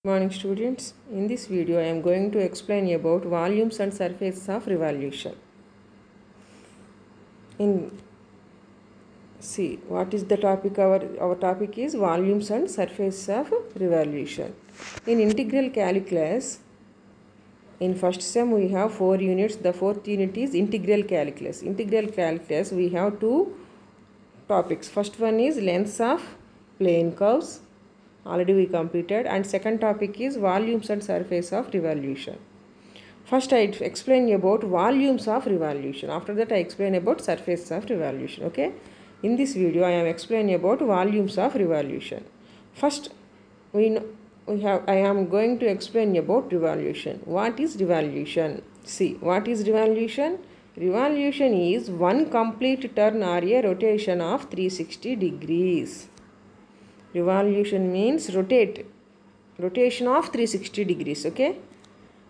Good morning students. In this video I am going to explain about volumes and surfaces of revolution. See what is the topic. Our topic is volumes and surfaces of revolution. In integral calculus, in first sem we have 4 units. The fourth unit is integral calculus. Integral calculus we have two topics. First one is lengths of plane curves. Already we completed, and second topic is volumes and surface of revolution. First I explain about volumes of revolution. After that I explain about surface of revolution. Okay, in this video I am explaining about volumes of revolution. First I am going to explain about revolution. What is revolution? See, what is revolution? Revolution is one complete turn or a rotation of 360 degrees. Revolution means rotation of 360 degrees. Okay,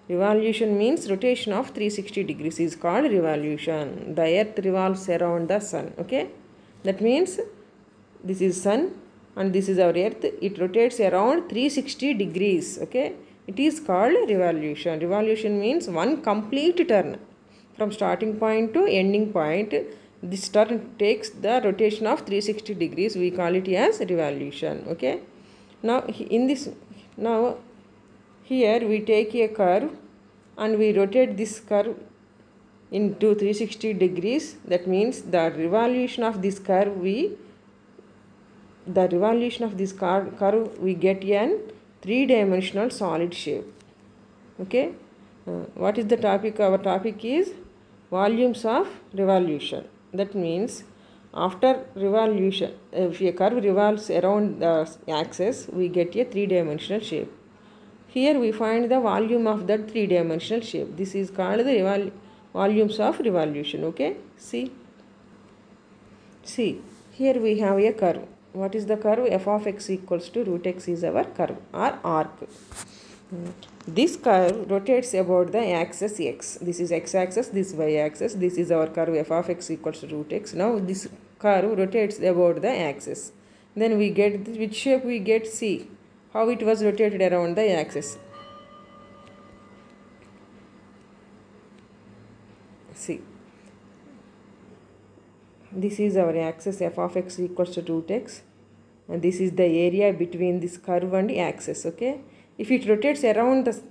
revolution means rotation of 360 degrees is called revolution. The earth revolves around the sun. Okay, that means this is sun and this is our earth. It rotates around 360 degrees. Okay, it is called revolution. Revolution means one complete turn from starting point to ending point. This turn takes the rotation of 360 degrees. We call it as revolution. Okay, now here we take a curve and we rotate this curve into 360 degrees. That means the revolution of this curve we get a three-dimensional solid shape. Okay, what is the topic? Our topic is volumes of revolution. That means after revolution, if a curve revolves around the axis, we get a three-dimensional shape. Here we find the volume of that three-dimensional shape. This is called the volumes of revolution. Okay, see, here we have a curve. What is the curve? F of x equals to root x is our curve or arc. This curve rotates about the axis x. This is x-axis, this y-axis. This is our curve f of x equals to root x. Now this curve rotates about the axis. Then we get which shape we get. See how it was rotated around the axis. See, this is our axis f of x equals to root x, and this is the area between this curve and axis. Okay, if it rotates around the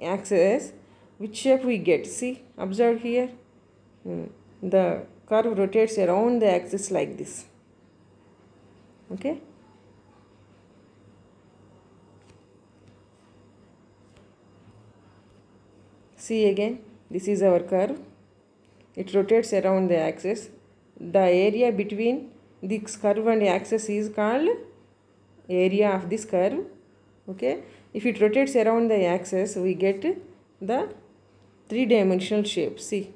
axis, which shape we get? See, observe here. The curve rotates around the axis like this. Okay, see again, this is our curve. It rotates around the axis. The area between this curve and axis is called area of this curve. Okay, if it rotates around the axis, we get the three-dimensional shape. See,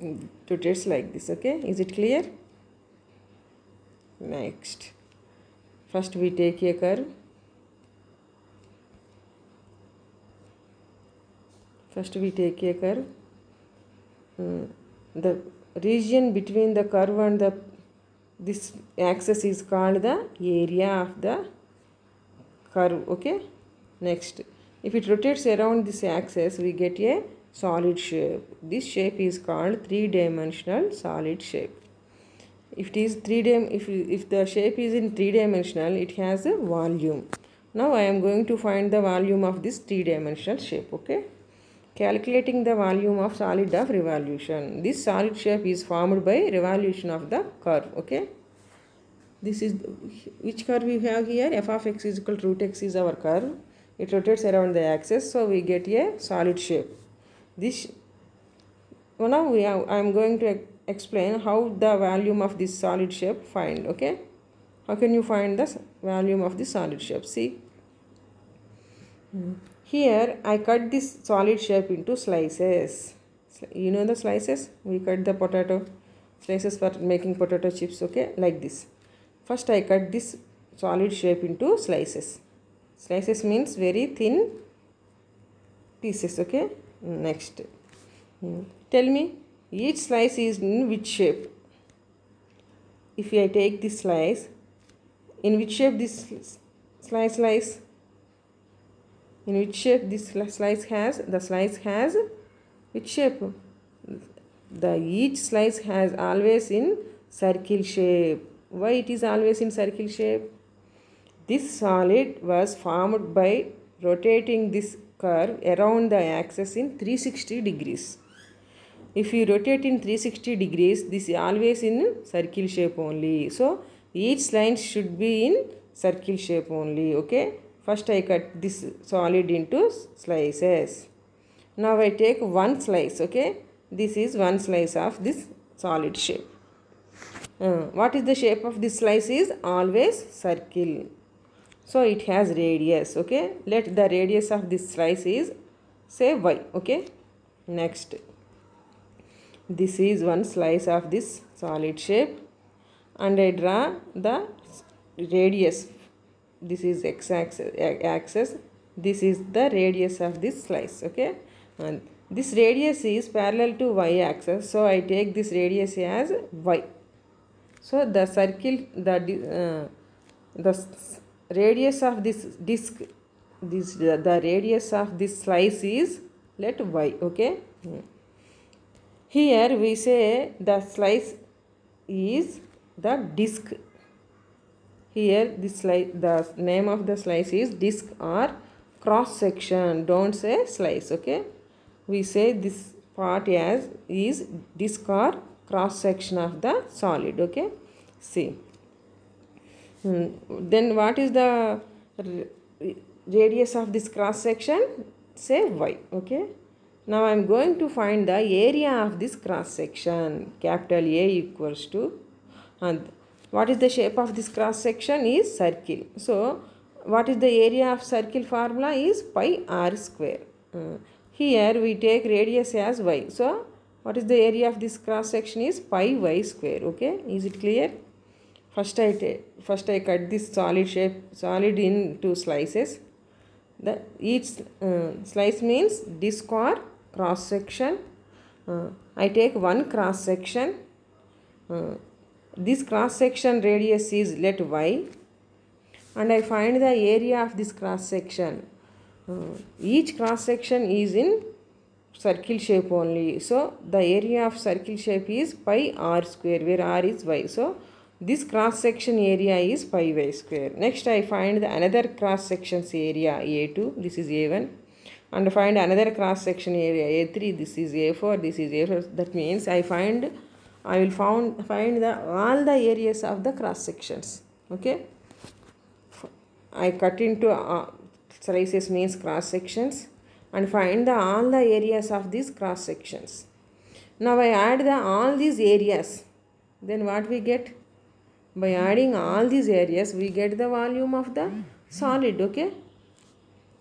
it rotates like this. Okay, is it clear? Next, first we take a curve. The region between the curve and this axis is called the area of the curve. Okay, next, if it rotates around this axis, we get a solid shape. This shape is called three-dimensional solid shape. If the shape is in three-dimensional, it has a volume. Now I am going to find the volume of this three-dimensional shape. Okay, calculating the volume of solid of revolution. This solid shape is formed by revolution of the curve. Okay, this is which curve we have here? F of x is equal to root x is our curve. It rotates around the axis, so we get a solid shape. Now I am going to explain how the volume of this solid shape find. Okay, how can you find the volume of the solid shape? See, here I cut this solid shape into slices. You know the slices? We cut the potato slices for making potato chips. Okay, like this. First I cut this solid shape into slices. Slices means very thin pieces. Okay, next, tell me each slice is in which shape. If I take this slice, in which shape this slice lies? In which shape this slice has? The slice has which shape? The each slice has always in circle shape. Why it is always in circle shape? This solid was formed by rotating this curve around the axis in 360 degrees. If you rotate in 360 degrees, this is always in circle shape only. So each line should be in circle shape only. Okay. First I cut this solid into slices. Now I take one slice. Okay. This is one slice of this solid shape. What is the shape of this slice? Is always circle. So it has radius. Okay. Let the radius of this slice is say y. Okay. Next. This is one slice of this solid shape and I draw the radius. This is x axis. This is the radius of this slice. Okay. And this radius is parallel to y axis. So I take this radius as y. So the circle, the radius of this disc, the radius of this slice is let y. Okay. Here we say the slice is the disc. Here this slice, the name of the slice is disc or cross section. Don't say slice. Okay. We say this part as is disc or cross section of the solid. Okay. See. Then what is the radius of this cross section? Say y. Okay. Now I am going to find the area of this cross section. Capital A equals to, and what is the shape of this cross section? Is circle. So what is the area of circle formula? Is pi r square. Here we take radius as y. So what is the area of this cross section? Is pi y square. Okay. Is it clear? First I cut this solid into slices. Each slice means disc or cross section. I take one cross section. This cross section radius is let y, and I find the area of this cross section. Each cross section is in circle shape only. So the area of circle shape is pi r square, where r is y. So this cross section area is pi y square. Next I find the another cross section's area A2. This is A1. And find another cross section area A3. This is A4. This is A4. That means I will find all the areas of the cross sections. Okay. I cut into slices means cross sections and find all the areas of these cross sections. Now I add all these areas. Then what we get? By adding all these areas, we get the volume of the solid. Okay.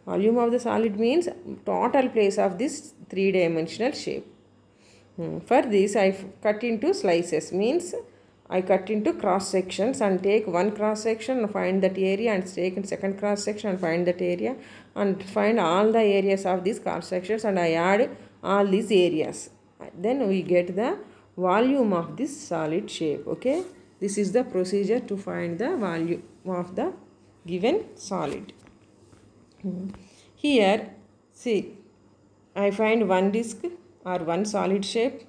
Volume of the solid means total place of this three-dimensional shape. For this, I cut into slices, means I cut into cross sections and take one cross section and find that area, and take in second cross section and find that area, and find all the areas of these cross sections, and I add all these areas. Then we get the volume of this solid shape. Okay. This is the procedure to find the volume of the given solid. Here, see, I find one disc or one solid shape.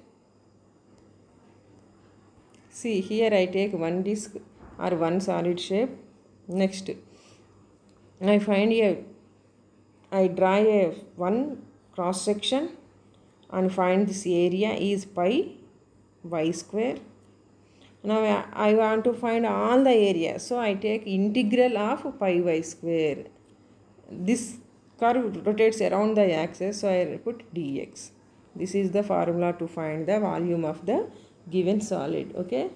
See, here I take one disc or one solid shape. Next, I draw one cross section and find this area is pi y square. Now I want to find all the areas. So I take integral of pi y square. This curve rotates around the axis, so I put dx. This is the formula to find the volume of the given solid. Okay.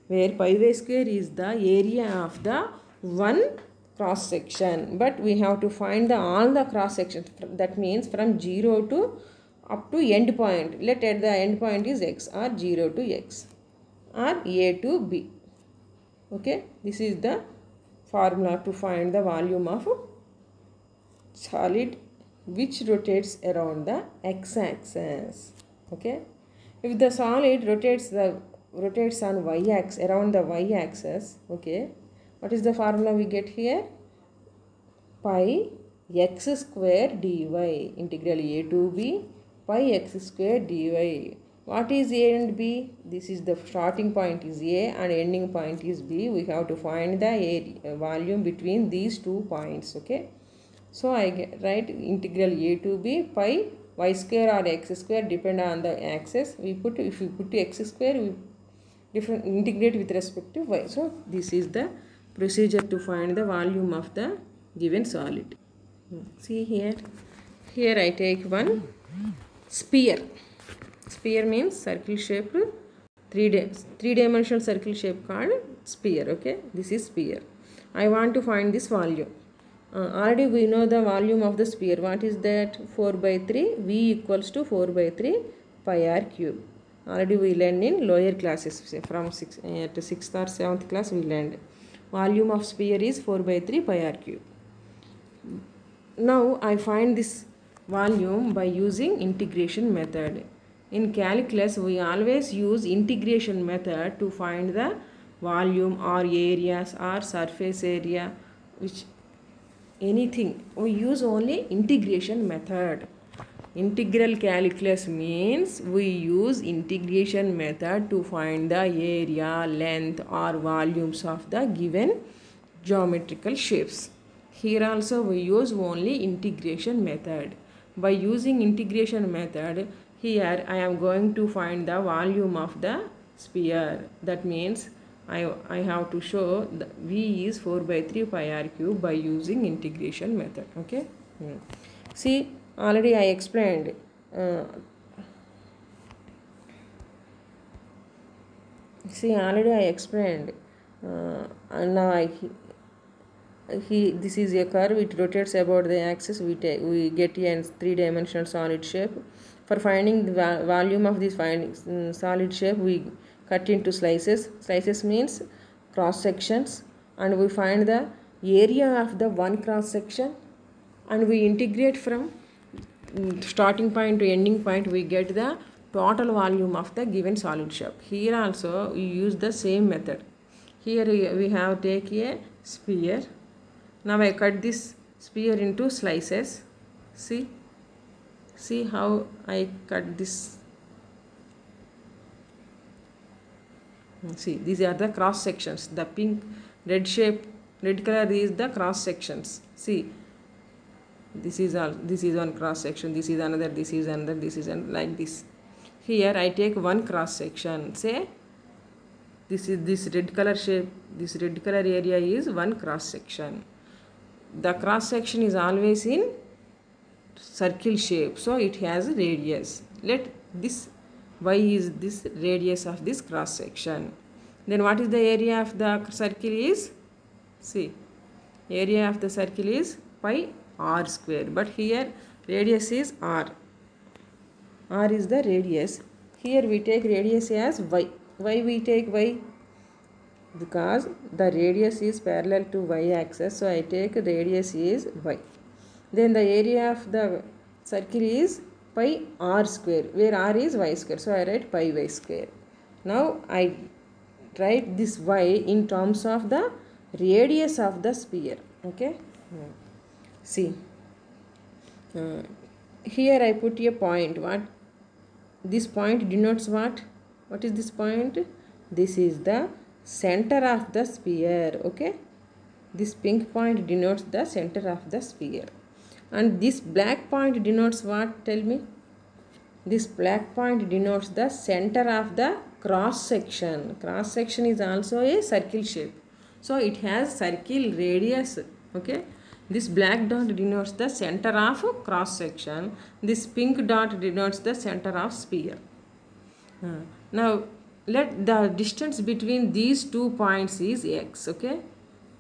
Where pi y square is the area of the one cross section. But we have to find all the cross sections. That means from 0 to up to end point. Let at the end point is x, or 0 to x, or A to B. Okay. This is the formula to find the volume of solid which rotates around the x-axis. Okay. If the solid rotates on y-axis, around the y-axis, okay, what is the formula we get here? Pi x square dy, integral a to b pi x square dy. What is a and b? This is the starting point is a and ending point is b. We have to find the area, volume between these 2 points. Okay. So I write integral a to b pi y square or x square depend on the axis. If we put x square, we integrate with respect to y. So this is the procedure to find the volume of the given solid. See here. Here I take one sphere. Sphere means circle shaped three-dimensional circle shape called sphere. Okay, this is sphere. I want to find this volume. Already we know the volume of the sphere. What is that? 4 by 3. V equals to 4 by 3 pi r cube. Already we learned in lower classes, from 6th or 7th class we learned. Volume of sphere is 4 by 3 pi r cube. Now I find this volume by using integration method. In calculus we always use integration method to find the volume or areas or surface area, which anything. We use only integration method. Integral calculus means we use integration method to find the area, length or volumes of the given geometrical shapes. Here also we use only integration method. By using integration method, here I am going to find the volume of the sphere. That means I have to show the V is 4 by 3 pi r cube by using integration method. Okay. See, already I explained. And now this is a curve. It rotates about the axis. We get a three-dimensional solid shape. For finding the volume of this solid shape, we cut into slices. Slices means cross sections, and we find the area of the one cross section, and we integrate from starting point to ending point. We get the total volume of the given solid shape. Here also we use the same method. Here we have take a sphere. Now I cut this sphere into slices. See how I cut this. See, these are the cross sections. The red color is the cross sections. See, this is one cross section. This is another. This is another. This is another, like this. Here I take one cross section. Say, this is this red color shape. This red color area is one cross section. The cross section is always in circle shape, so it has radius. Let this y is this radius of this cross section. Then what is the area of the circle is? See, area of the circle is pi r square, but here radius is r. R is the radius. Here we take radius as y. Why we take y? Because the radius is parallel to y axis, so I take radius is y. Then the area of the circle is pi r square, where r is y square, so I write pi y square. Now I write this y in terms of the radius of the sphere. Okay. See, here I put a point. What this point denotes? What is this point? This is the center of the sphere. Okay, this pink point denotes the center of the sphere, and this black point denotes what? Tell me. This black point denotes the center of the cross section. Cross section is also a circle shape, so it has circle radius. Okay, this black dot denotes the center of cross section. This pink dot denotes the center of sphere. Now let the distance between these 2 points is x. Okay,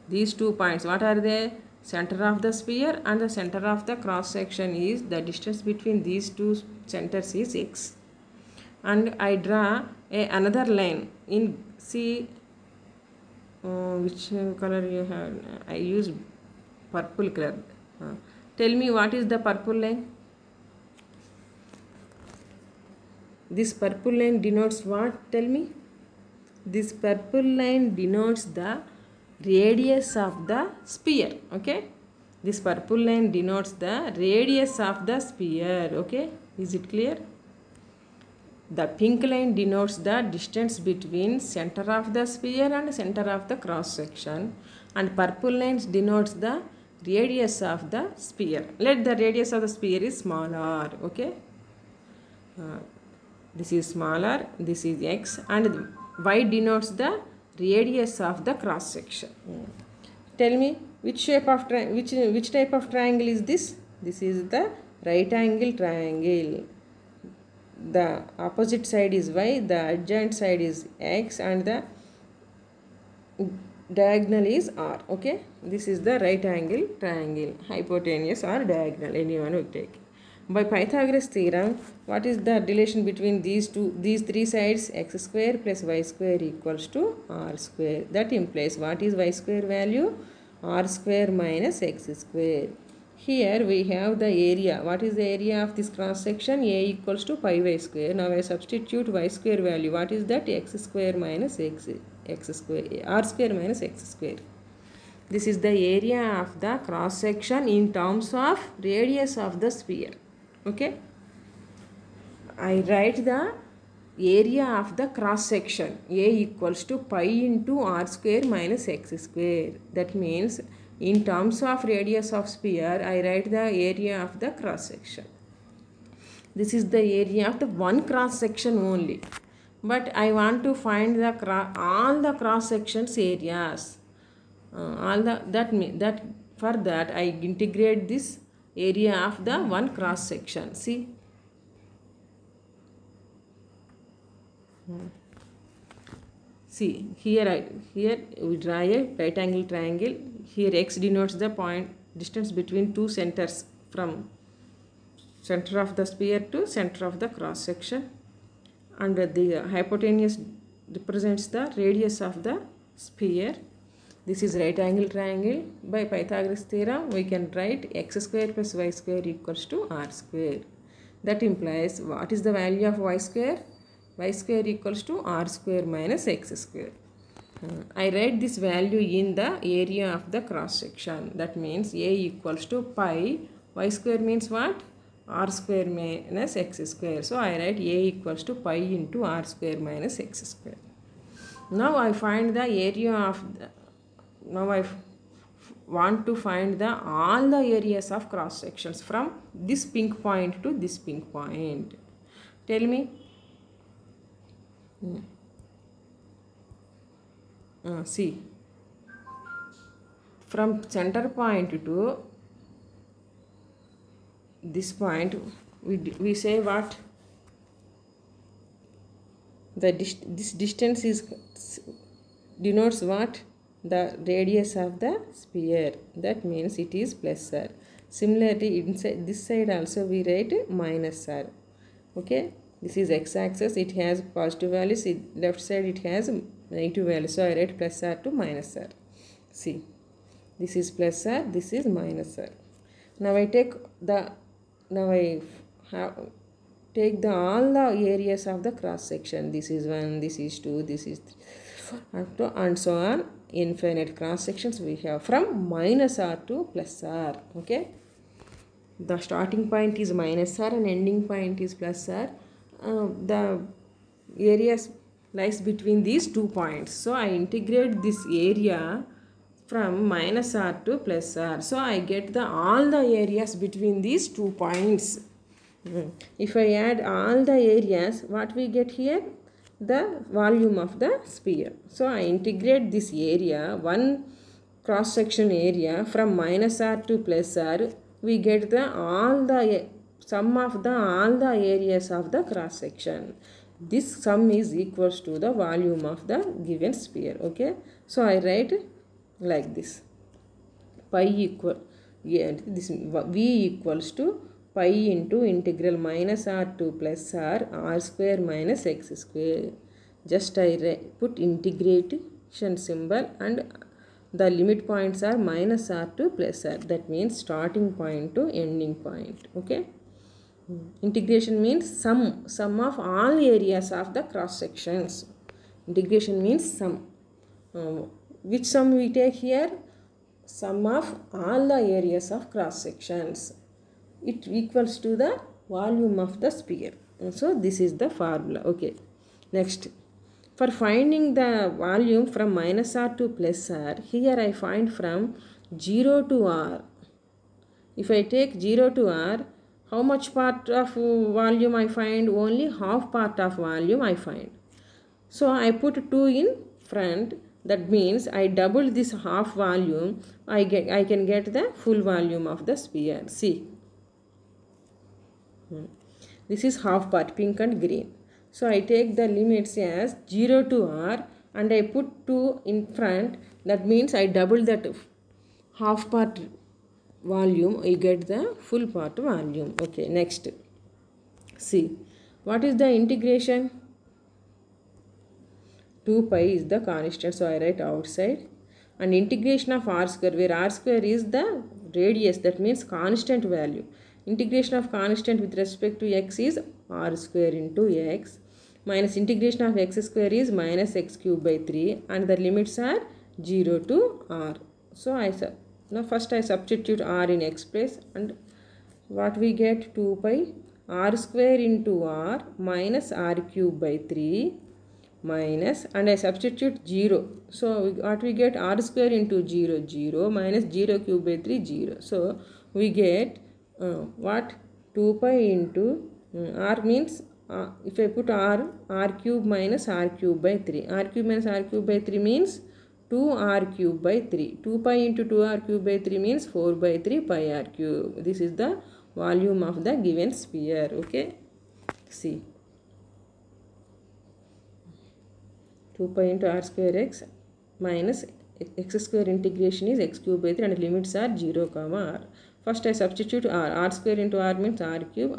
these 2 points, what are they? Center of the sphere and the center of the cross section is the distance between these two centers is x. And I draw another line in see which color you have. I use purple color. Tell me what is the purple line? This purple line denotes what? Tell me. This purple line denotes the radius of the sphere. Okay, This purple line denotes the radius of the sphere. Okay, is it clear? The pink line denotes the distance between center of the sphere and center of the cross section, and purple lines denotes the radius of the sphere. Let the radius of the sphere is smaller. Okay, this is smaller, this is x, and y denotes the radius of the cross section. Tell me which type of triangle is this? This is the right angle triangle. The opposite side is y, the adjacent side is x, and the diagonal is r. Okay, this is the right angle triangle, hypotenuse or diagonal, anyone will take. By Pythagoras theorem, what is the relation between these three sides? X square plus y square equals to r square. That implies what is y square value? R square minus x square. Here we have the area. What is the area of this cross section? A equals to pi y square. Now I substitute y square value. What is that? X square minus x square. R square minus x square. This is the area of the cross section in terms of radius of the sphere. Okay. I write the area of the cross section. A equals to pi into r square minus x square. That means in terms of radius of sphere, I write the area of the cross section. This is the area of the one cross section only. But I want to find the all the cross sections areas. For that I integrate this area of the one cross section. See. See, here we draw a right angle triangle. Here x denotes the distance between two centers from center of the sphere to center of the cross section, and the hypotenuse represents the radius of the sphere. This is right angle triangle. By Pythagoras theorem, we can write x square plus y square equals to r square. That implies what is the value of y square? Y square equals to r square minus x square. I write this value in the area of the cross section. That means A equals to pi. Y square means what? R square minus x square. So I write A equals to pi into r square minus x square. Now I find the area of the, now I want to find all the areas of cross sections from this pink point to this pink point. Tell me. See, from center point to this point, we say what? This distance is denotes what? The radius of the sphere. That means it is plus r. Similarly, inside this side also we write minus r. Okay. This is x-axis, it has positive values, left side it has negative values. So I write plus r to minus r. See, this is plus r, this is minus r. Now I take all the areas of the cross section. This is 1, this is 2, this is 3, and so on. Infinite cross sections we have from minus r to plus r. Okay. The starting point is minus r and ending point is plus r. The areas lies between these 2 points. So I integrate this area from minus r to plus r. So I get all the areas between these 2 points. If I add all the areas, what we get here? The volume of the sphere. So I integrate this area, one cross section area, from minus r to plus r. We get sum of all the areas of the cross section. This sum is equals to the volume of the given sphere. Okay. So I write like this. Pi equal, this V equals to pi into integral minus r to plus r square minus x square. Just I put integration symbol, and the limit points are minus r to plus r. That means starting point to ending point. Okay. Integration means sum of all areas of the cross sections. Integration means sum. Which sum we take here? sum of all the areas of cross sections. It equals to the volume of the sphere. So this is the formula. Okay, next, for finding the volume from minus r to plus r, here I find from 0 to r. If I take 0 to r, how much part of volume I find? Only half part of volume I find. So I put 2 in front. That means I double this half volume. I can get the full volume of the sphere. See, this is half part, pink and green. So I take the limits as 0 to r and I put 2 in front. That means I double that half part volume. I get the full part volume. Okay, next, see, what is the integration? 2 pi is the constant, so I write outside. And integration of r square, where r square is the radius, that means constant value. Integration of constant with respect to x is r square into x, minus integration of x square is minus x cube by 3, and the limits are 0 to r. So now first I substitute r in x place, and what we get? 2 pi r square into r minus r cube by 3 minus, and I substitute 0. So what we get? R square into 0, 0 minus 0 cube by 3, 0. So we get what? 2 pi into r means if I put r cube minus r cube by 3. R cube minus r cube by 3 means 2r cube by 3. 2 pi into 2r cube by 3 means 4 by 3 pi r cube. This is the volume of the given sphere. Okay, see, 2 pi into r square x minus x square integration is x cube by 3, and limits are 0 comma r. First I substitute r square into r means r cube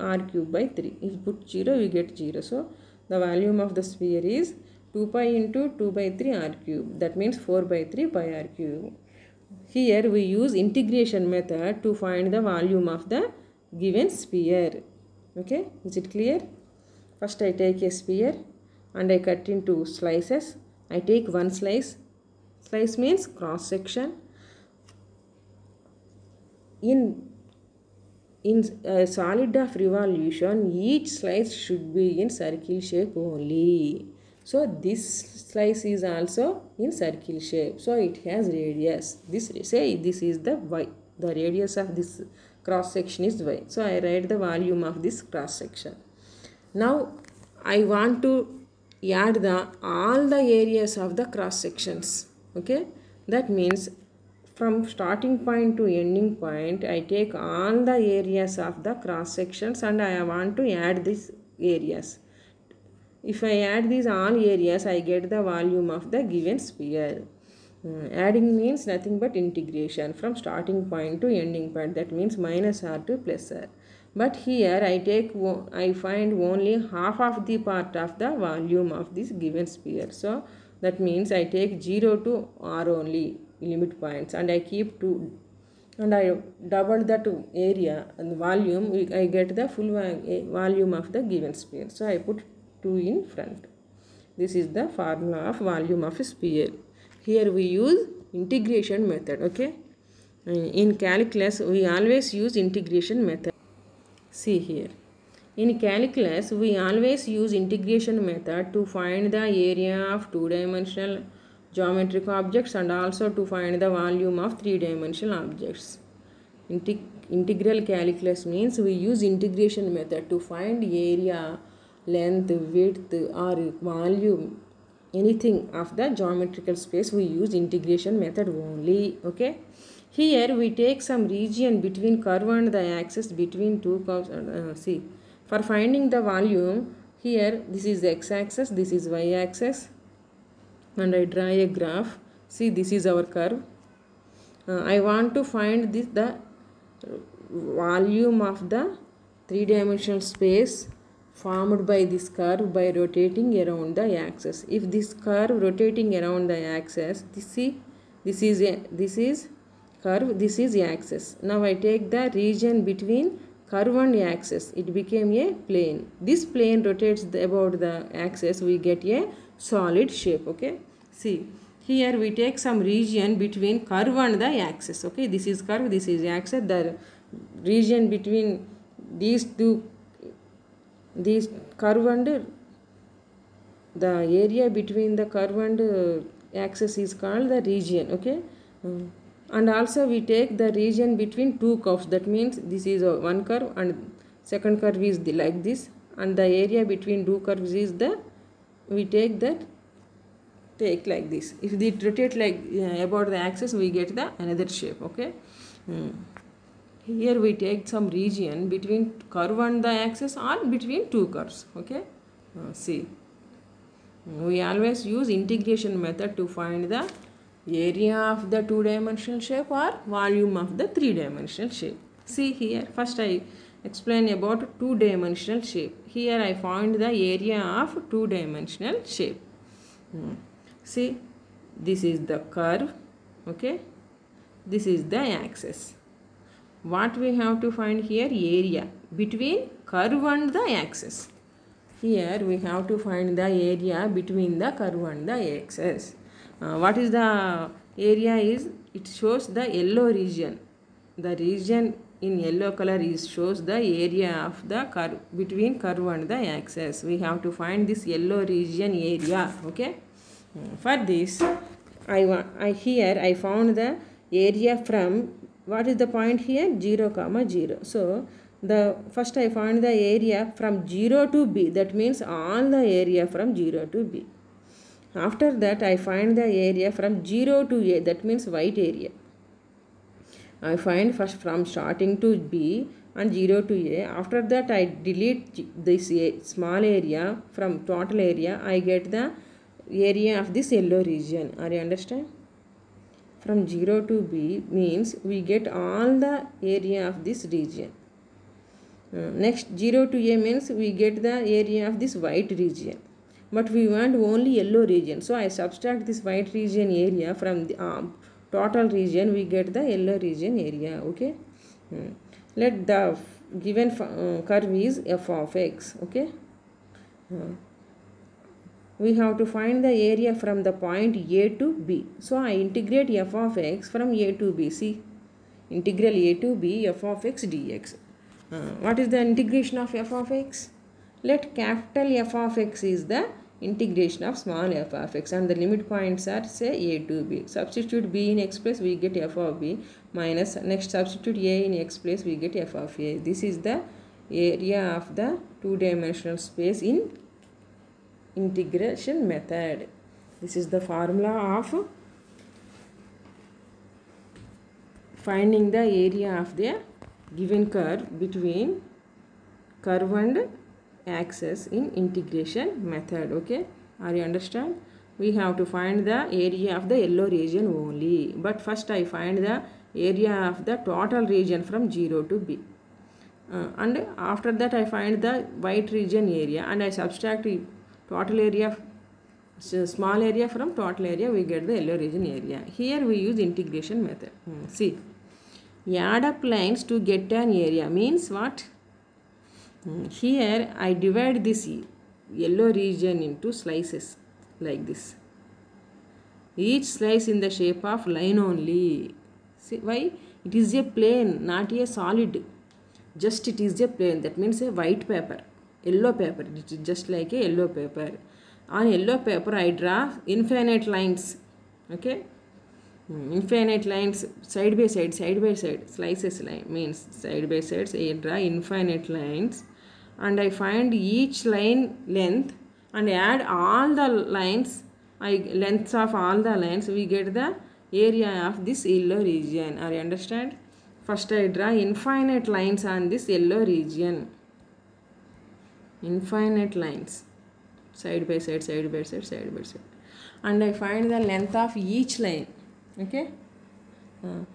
by 3. If you put 0, we get 0. So the volume of the sphere is 2 pi into 2 by 3 r cube. That means 4 by 3 pi r cube. Here we use integration method to find the volume of the given sphere. Okay, is it clear? First I take a sphere and I cut into slices. I take one slice. Slice means cross section. In a solid of revolution, each slice should be in circle shape only. So this slice is also in circle shape. So it has radius. This is the y. The radius of this cross section is y. So I write the volume of this cross section. Now I want to add all the areas of the cross sections. Okay, that means from starting point to ending point, I take all the areas of the cross sections and I want to add these areas. If I add these all areas, I get the volume of the given sphere. Adding means nothing but integration from starting point to ending point. That means minus r to plus r. But here I find only half of the part of the volume of this given sphere. So that means I take 0 to r only limit points, and I keep 2, and I double that area and volume. I get the full volume of the given sphere. So I put 2 in front. This is the formula of volume of a sphere. Here we use integration method. Okay, in calculus we always use integration method. See here, in calculus we always use integration method to find the area of 2-dimensional geometric objects and also to find the volume of 3-dimensional objects. Integral calculus means we use integration method to find area, length, width or volume, anything of the geometrical space. We use integration method only. Okay, here we take some region between curve and the axis between two curves. See, for finding the volume, here this is the x-axis, this is y-axis, and I draw a graph. See, this is our curve. I want to find the volume of the 3-dimensional space formed by this curve by rotating around the axis. If this curve rotating around the axis, this is curve, this is axis. Now I take the region between curve and axis. It became a plane. This plane rotates about the axis. We get a solid shape. Okay, see, Here we take some region between curve and the axis. Okay, this is curve, this is axis. The region between these curve and the area between the curve and axis is called the region. Okay. And also we take the region between two curves. That means this is one curve and second curve is like this, and the area between two curves is we take like this. If they rotate like about the axis, we get the another shape. Okay. Here we take some region between curve and the axis or between two curves. Okay. See, we always use integration method to find the area of the two-dimensional shape or volume of the three-dimensional shape. See here, first I explain about two-dimensional shape. Here I find the area of two-dimensional shape. See, this is the curve. Okay, this is the axis. What we have to find here? Area between curve and the axis. Here we have to find the area between the curve and the axis. What is the area is? It shows the yellow region. The region in yellow color shows the area of the curve between curve and the axis. We have to find this yellow region area. Okay. For this, I found the area from, what is the point here? 0, 0. So first I find the area from 0 to B. That means all the area from 0 to B. After that I find the area from 0 to A. That means white area. I find first from starting to B and 0 to A. After that I delete this small area from total area. I get the area of this yellow region. Are you understand? From 0 to B means we get all the area of this region. Next 0 to A means we get the area of this white region. But we want only yellow region. So I subtract this white region area from the total region. We get the yellow region area. Okay. Let the given curve is f of x. Okay. We have to find the area from the point A to B. So I integrate f of x from A to B. See, integral A to B f of x dx. What is the integration of f of x? Let capital F of x is the integration of small f of x, and the limit points are, say, A to B. Substitute B in x place, we get f of B, minus next substitute A in x place, we get f of A. This is the area of the two-dimensional space in integration method. This is the formula of finding the area of the given curve between curve and axis in integration method. Okay, are you understand? We have to find the area of the yellow region only, but first I find the area of the total region from 0 to B, and after that I find the white region area, and I subtract total area, small area from total area, we get the yellow region area. Here we use integration method. See, add up lines to get an area means what? Here I divide this yellow region into slices like this. Each slice in the shape of line only. See why? It is a plane, not a solid. Just it is a plane. That means a white paper, yellow paper. It is just like a yellow paper. On yellow paper I draw infinite lines. Okay. Infinite lines, side by side, slices line means side by sides. I draw infinite lines, and I find each line length and add all the lines, lengths of all the lines, we get the area of this yellow region. Are you understand? First I draw infinite lines on this yellow region. Infinite lines, side by side, and I find the length of each line. Okay, or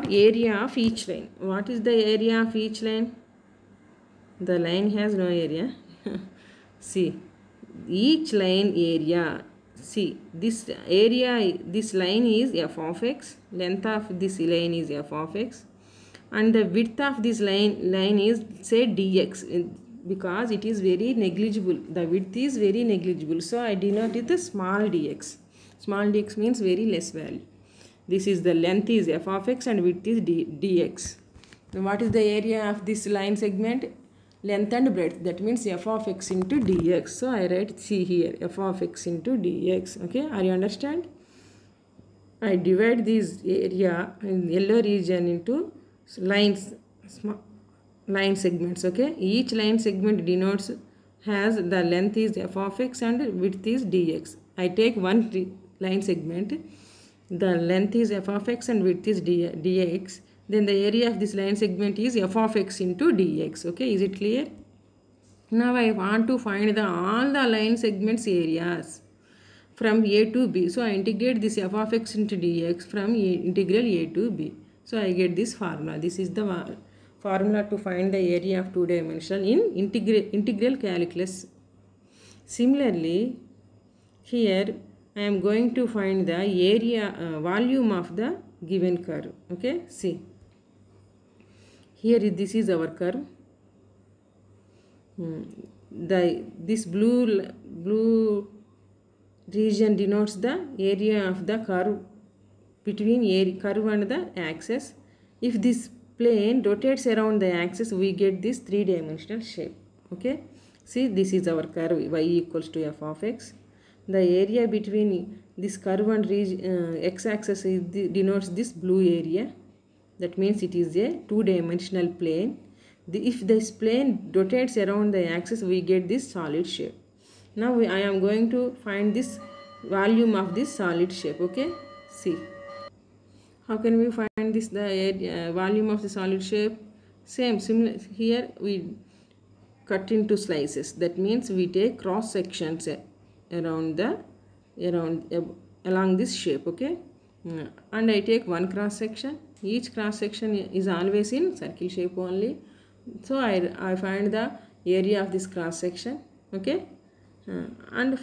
area of each line. What is the area of each line? The line has no area. See, each line area. See, this area, this line is f of x, length of this line is f of x, and the width of this line is, say, dx. because it is very negligible. The width is very negligible. So I denote it as small dx. Small dx means very less value. This is the length is f of x and width is dx. Now what is the area of this line segment? Length and breadth. That means f of x into dx. So I write C here, f of x into dx. Okay, are you understand? I divide this area in yellow region into lines, line segments. Okay, each line segment denotes has the length is f of x and width is dx. I take one line segment, the length is f of x and width is dx. Then the area of this line segment is f of x into dx. Okay, is it clear? Now I want to find all the line segments areas from a to b. So I integrate this f of x into dx from integral a to b. So I get this formula. This is the formula to find the area of two-dimensional in integral calculus. Similarly, here I am going to find the area volume of the given curve. Okay, see. Here this is our curve. This blue region denotes the area of the curve between curve and the axis. If this plane rotates around the axis, we get this three-dimensional shape. Okay, see, this is our curve y equals to f of x. The area between this curve and x-axis denotes this blue area. That means it is a two-dimensional plane. If this plane rotates around the axis, we get this solid shape. Now I am going to find this volume of this solid shape. Okay, see. How can we find this the volume of the solid shape? Similar here we cut into slices. That means we take cross sections along this shape. Okay, and I take one cross section. Each cross section is always in circle shape only. So I find the area of this cross section. Okay, and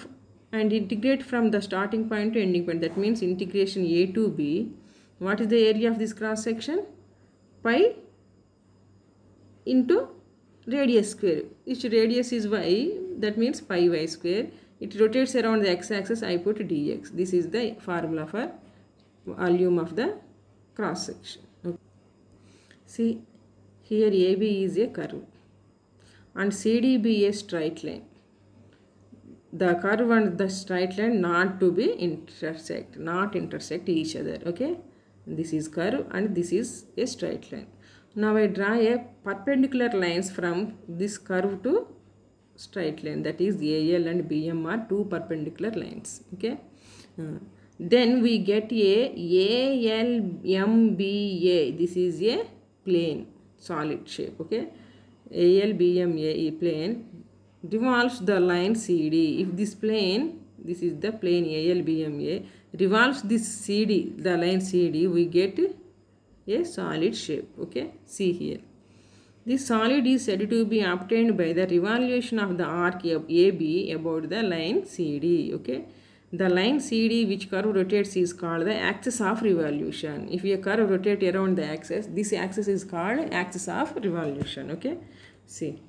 integrate from the starting point to ending point. That means integration a to b. What is the area of this cross section? Pi into radius square. Each radius is y, that means pi y square. It rotates around the x-axis, I put dx. This is the formula for volume of the cross section. Okay. See, here AB is a curve and CDB a straight line. The curve and the straight line not to be intersect each other. Okay, this is curve and this is a straight line. Now I draw a perpendicular lines from this curve to straight line, that is AL and BM are two perpendicular lines. Okay, then we get a ALMBA. This is a plane solid shape. Okay, ALBMA plane revolves the line CD. If this plane, this is the plane ALBMA, revolves this CD, the line CD, we get a solid shape. Okay, see here. This solid is said to be obtained by the revolution of the arc AB about the line CD. Okay, the line CD which curve rotates is called the axis of revolution. If a curve rotates around the axis, this axis is called axis of revolution. Okay, see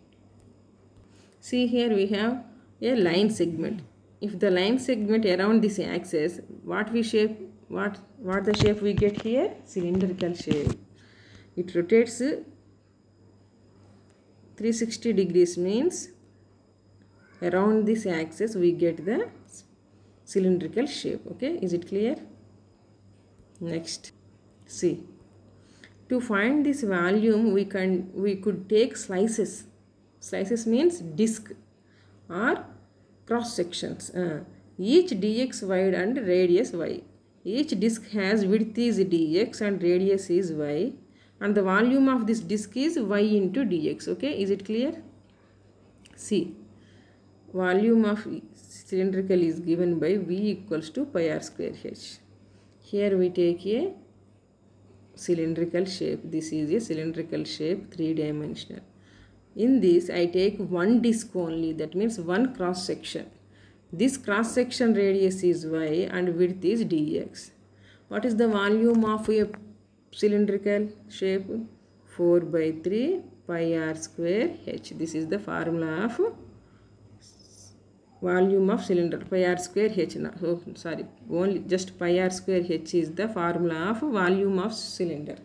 here we have a line segment. If the line segment around this axis, what the shape we get here? Cylindrical shape. It rotates 360 degrees, means around this axis we get the cylindrical shape. Okay, is it clear? Next, see, to find this volume we could take slices. Slices means disc or cross sections. Each dx wide and radius y. Each disc has width is dx and radius is y, and the volume of this disc is y into dx. Okay, is it clear? See, volume of cylindrical is given by V equals to pi r square h. Here we take a cylindrical shape. This is a cylindrical shape, three-dimensional. In this I take one disc only, that means one cross section. This cross section radius is y and width is dx. What is the volume of a cylindrical shape? 4 by 3 pi r square h. This is the formula of volume of cylinder, pi r square h. Oh, sorry, only just pi r square h is the formula of volume of cylinder.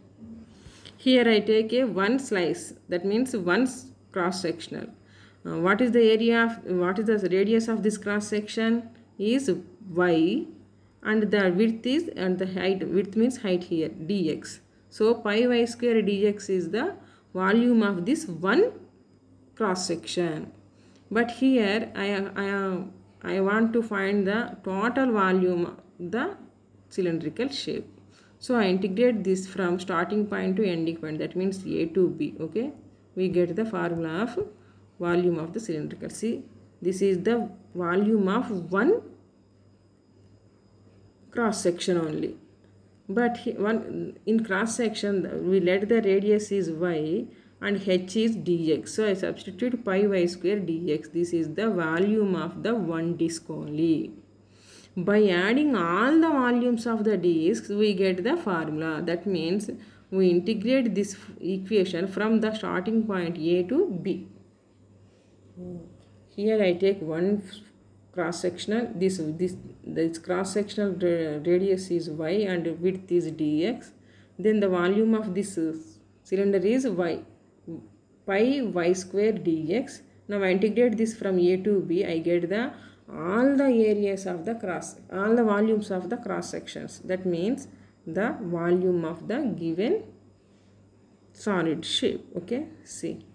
Here I take a one slice, that means one cross sectional. What is the area of, what is the radius of this cross section is y, and the width is, and the height, width means height here, dx. So pi y square dx is the volume of this one cross section. But here I want to find the total volume of the cylindrical shape. So I integrate this from starting point to ending point, that means A to B. Okay, we get the formula of volume of the cylindrical. See, this is the volume of one cross section only. But in cross section we let the radius is y and h is dx. So I substitute pi y square dx. This is the volume of the one disc only. By adding all the volumes of the discs, we get the formula. That means we integrate this equation from the starting point A to B. Here I take one cross sectional. This cross sectional radius is y and width is dx. Then the volume of this cylinder is y, pi y square dx. Now I integrate this from A to B. I get the all the areas of the all the volumes of the cross sections. That means the volume of the given solid shape. Okay, see,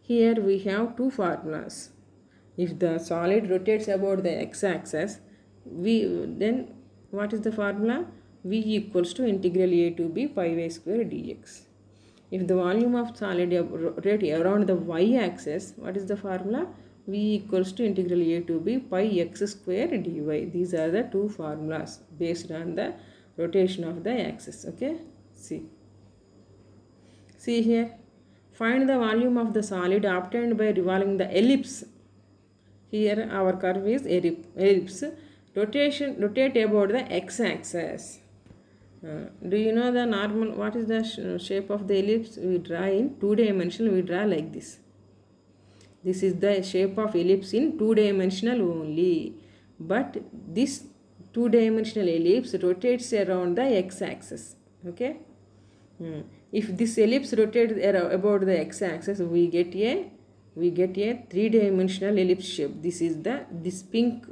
here we have two formulas. If the solid rotates about the x-axis, then what is the formula? V equals to integral A to B pi y square dx. If the volume of solid rotates around the y-axis, what is the formula? V equals to integral A to B pi x square dy. These are the two formulas based on the rotation of the axis. Okay, see here, find the volume of the solid obtained by revolving the ellipse. Here our curve is ellipse. Rotate about the x-axis. Do you know the normal, what is the shape of the ellipse? We draw in two-dimensional, we draw like this. This is the shape of ellipse in two-dimensional only. But this two-dimensional ellipse rotates around the x-axis. Okay. If this ellipse rotates about the x-axis, we get a three-dimensional ellipse shape. This pink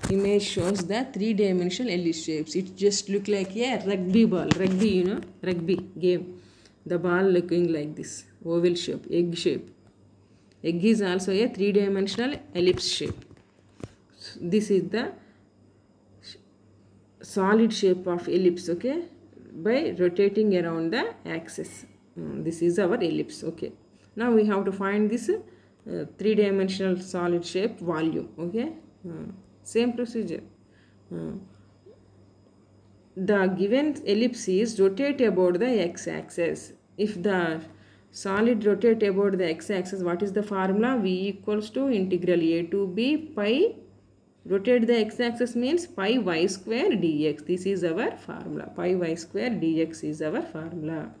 image shows the three-dimensional ellipse shapes. It just look like a rugby ball. Rugby, you know, rugby game. The ball looking like this, oval shape, egg shape. Egg is also a three-dimensional ellipse shape. This is the solid shape of ellipse, okay, by rotating around the axis. This is our ellipse, okay. Now we have to find this three-dimensional solid shape volume, okay. Same procedure. The given ellipse is rotate about the x-axis. If the solid rotate about the x-axis, what is the formula? V equals to integral A to B pi, rotate the x-axis means pi y square dx. This is our formula. Pi y square dx is our formula.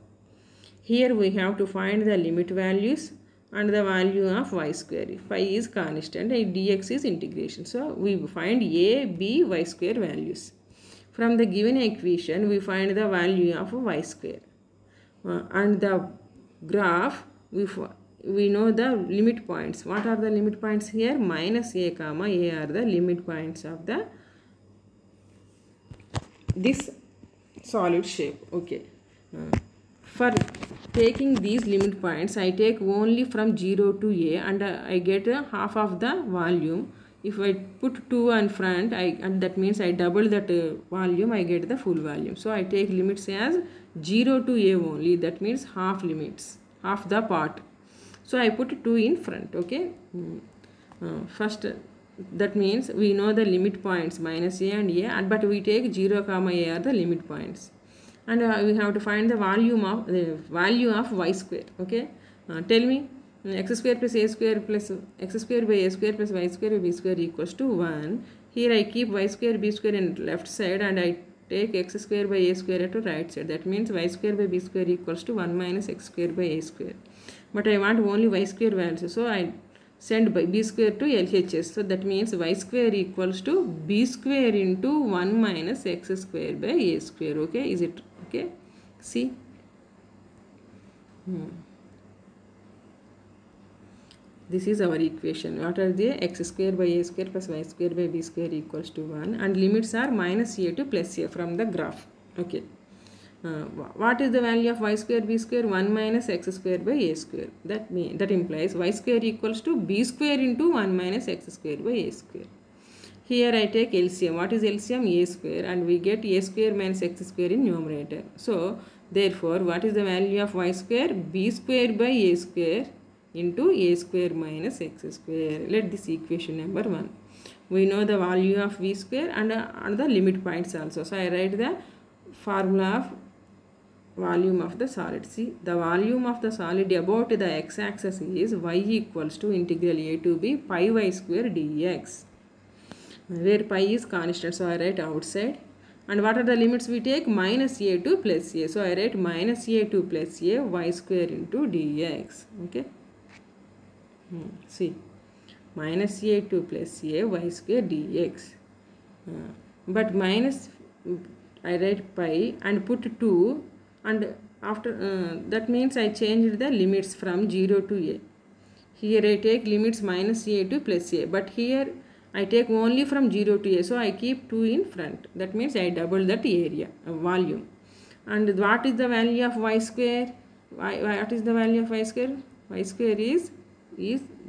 Here we have to find the limit values and the value of y square. Pi is constant and dx is integration. So we find A, B, y square values. From the given equation, we find the value of y square. And the graph, we know the limit points. What are the limit points here? Minus a comma a are the limit points of this solid shape. Okay. For taking these limit points, I take only from 0 to a and I get half of the volume. If I put 2 in front, and that means I double that volume, I get the full volume. So I take limits as 0 to a only. That means half limits, half the part. So I put 2 in front, okay. First, that means we know the limit points minus a and a, but we take 0 comma a are the limit points. And we have to find the value of y square, okay. Tell me, x square plus a square plus x square by a square plus y square by b square equals to 1. Here I keep y square b square in left side and I take x square by a square to right side. That means y square by b square equals to 1 minus x square by a square. But I want only y square values. So I send by b square to LHS. So that means y square equals to b square into 1 minus x square by a square. Okay, is it okay? See. This is our equation. What are they? X square by a square plus y square by b square equals to 1, and limits are minus a to plus a from the graph. Okay. What is the value of y square b square? 1 minus x square by a square. That implies y square equals to b square into 1 minus x square by a square. Here I take LCM. What is LCM? A square, and we get a square minus x square in numerator. So therefore, what is the value of y square? B square by a square into a square minus x square. Let this equation number 1. We know the value of v square and the limit points also. So I write the formula of volume of the solid. See, the volume of the solid about the x-axis is y equals to integral a to b pi y square dx, where pi is constant. So I write outside. And what are the limits we take? Minus a to plus a. So I write minus a to plus a y square into dx. Okay. See, minus a to plus a y square dx. But minus, I write pi and put 2, and after that means I changed the limits from 0 to a. Here I take limits minus a to plus a, but here I take only from 0 to a, so I keep 2 in front. That means I double that area, volume. And what is the value of y square? What is the value of y square? Y square is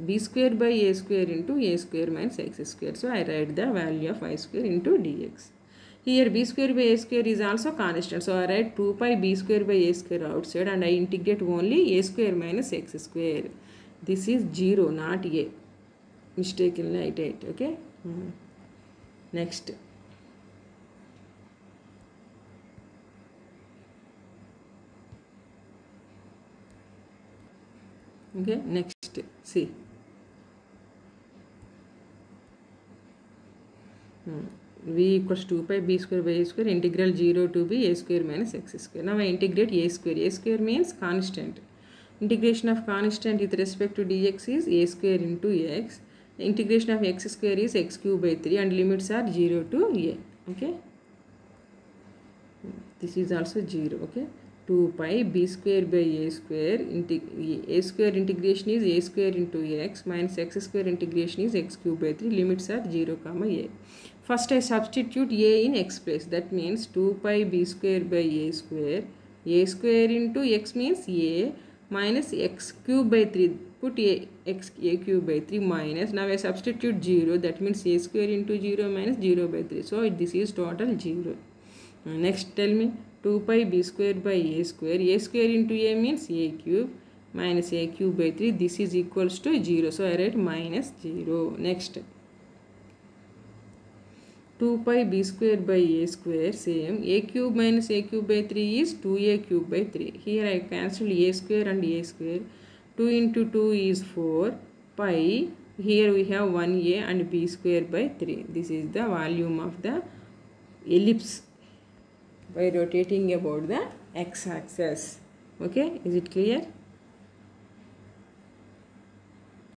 b square by a square into a square minus x square. So I write the value of y square into dx. Here b square by a square is also constant. So I write 2 pi b square by a square outside, and I integrate only a square minus x square. This is 0, not a. Mistakenly I did. Okay. Next. Okay, next, see. V equals 2 pi b square by a square integral 0 to b a square minus x square. Now I integrate a square. A square means constant. Integration of constant with respect to dx is a square into x. The integration of x square is x cube by 3, and limits are 0 to a. Okay. This is also 0. Okay. 2 pi b square by a square, a square integration is a square into x minus x square integration is x cube by 3, limits are 0 comma a. First I substitute a in x place. That means 2 pi b square by a square into x means a minus x cube by 3, put a cube by 3 minus, now I substitute 0, that means a square into 0 minus 0 by 3. So this is total 0. Next tell me, 2 pi b square by a square into a means a cube minus a cube by 3, this is equals to 0. So I write minus 0. Next, 2 pi b square by a square, same, a cube minus a cube by 3 is 2a cube by 3. Here I cancel a square and a square. 2 into 2 is 4 pi. Here we have 1a and b square by 3. This is the volume of the ellipse by rotating about the x-axis. Okay, is it clear?